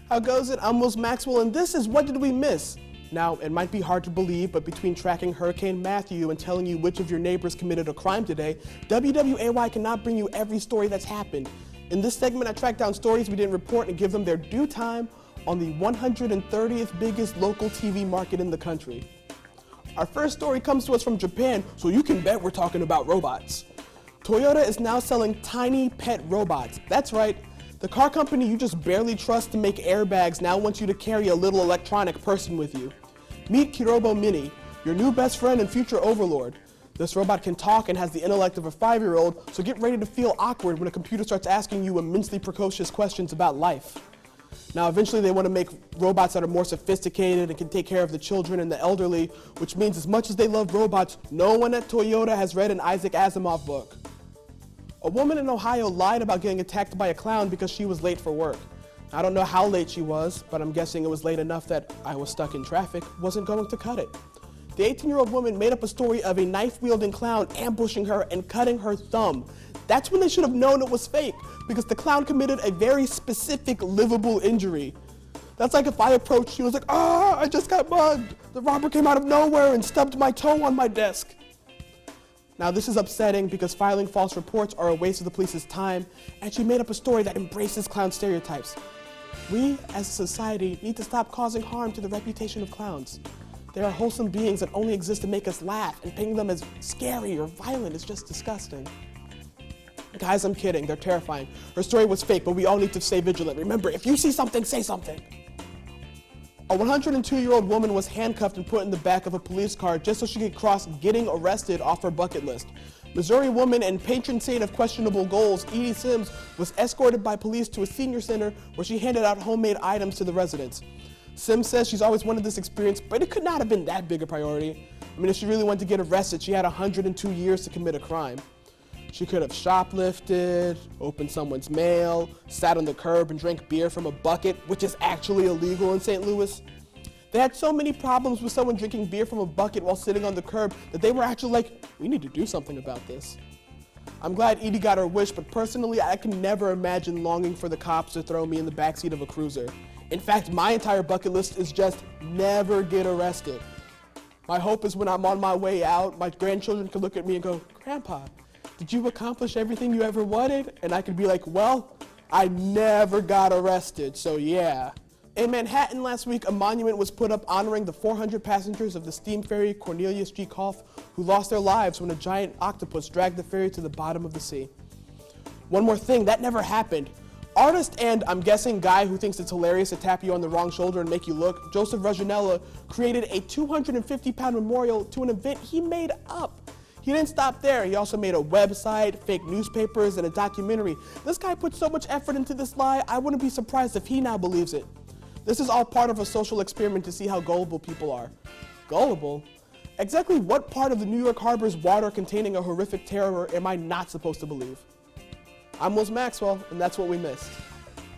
How goes it? I'm Will Maxwell, and this is What Did We Miss? Now, it might be hard to believe, but between tracking Hurricane Matthew and telling you which of your neighbors committed a crime today, WWAY cannot bring you every story that's happened. In this segment, I track down stories we didn't report and give them their due time on the 130th biggest local TV market in the country. Our first story comes to us from Japan, so you can bet we're talking about robots. Toyota is now selling tiny pet robots. That's right. The car company you just barely trust to make airbags now wants you to carry a little electronic person with you. Meet Kirobo Mini, your new best friend and future overlord. This robot can talk and has the intellect of a 5-year-old, so get ready to feel awkward when a computer starts asking you immensely precocious questions about life. Now, eventually they want to make robots that are more sophisticated and can take care of the children and the elderly, which means as much as they love robots, no one at Toyota has read an Isaac Asimov book. A woman in Ohio lied about getting attacked by a clown because she was late for work. I don't know how late she was, but I'm guessing it was late enough that I was stuck in traffic, wasn't going to cut it. The 18-year-old woman made up a story of a knife-wielding clown ambushing her and cutting her thumb. That's when they should have known it was fake, because the clown committed a very specific livable injury. That's like if I approached you and was like, I just got mugged. The robber came out of nowhere and stubbed my toe on my desk. Now this is upsetting because filing false reports are a waste of the police's time, and she made up a story that embraces clown stereotypes. We, as a society, need to stop causing harm to the reputation of clowns. They are wholesome beings that only exist to make us laugh, and painting them as scary or violent is just disgusting. Guys, I'm kidding, they're terrifying. Her story was fake, but we all need to stay vigilant. Remember, if you see something, say something. A 102-year-old woman was handcuffed and put in the back of a police car just so she could cross getting arrested off her bucket list. Missouri woman and patron saint of questionable goals, Edie Sims, was escorted by police to a senior center where she handed out homemade items to the residents. Sims says she's always wanted this experience, but it could not have been that big a priority. I mean, if she really wanted to get arrested, she had 102 years to commit a crime. She could have shoplifted, opened someone's mail, sat on the curb and drank beer from a bucket, which is actually illegal in St. Louis. They had so many problems with someone drinking beer from a bucket while sitting on the curb that they were actually like, we need to do something about this. I'm glad Edie got her wish, but personally, I can never imagine longing for the cops to throw me in the backseat of a cruiser. In fact, my entire bucket list is just never get arrested. My hope is when I'm on my way out, my grandchildren can look at me and go, Grandpa, did you accomplish everything you ever wanted? And I could be like, well, I never got arrested, so yeah. In Manhattan last week, a monument was put up honoring the 400 passengers of the steam ferry Cornelius G. Kolff who lost their lives when a giant octopus dragged the ferry to the bottom of the sea. One more thing, that never happened. Artist and, I'm guessing, guy who thinks it's hilarious to tap you on the wrong shoulder and make you look, Joseph Reginella, created a 250-pound memorial to an event he made up. He didn't stop there. He also made a website, fake newspapers, and a documentary. This guy put so much effort into this lie, I wouldn't be surprised if he now believes it. This is all part of a social experiment to see how gullible people are. Gullible? Exactly what part of the New York Harbor's water containing a horrific terror am I not supposed to believe? I'm Will Maxwell, and that's what we missed.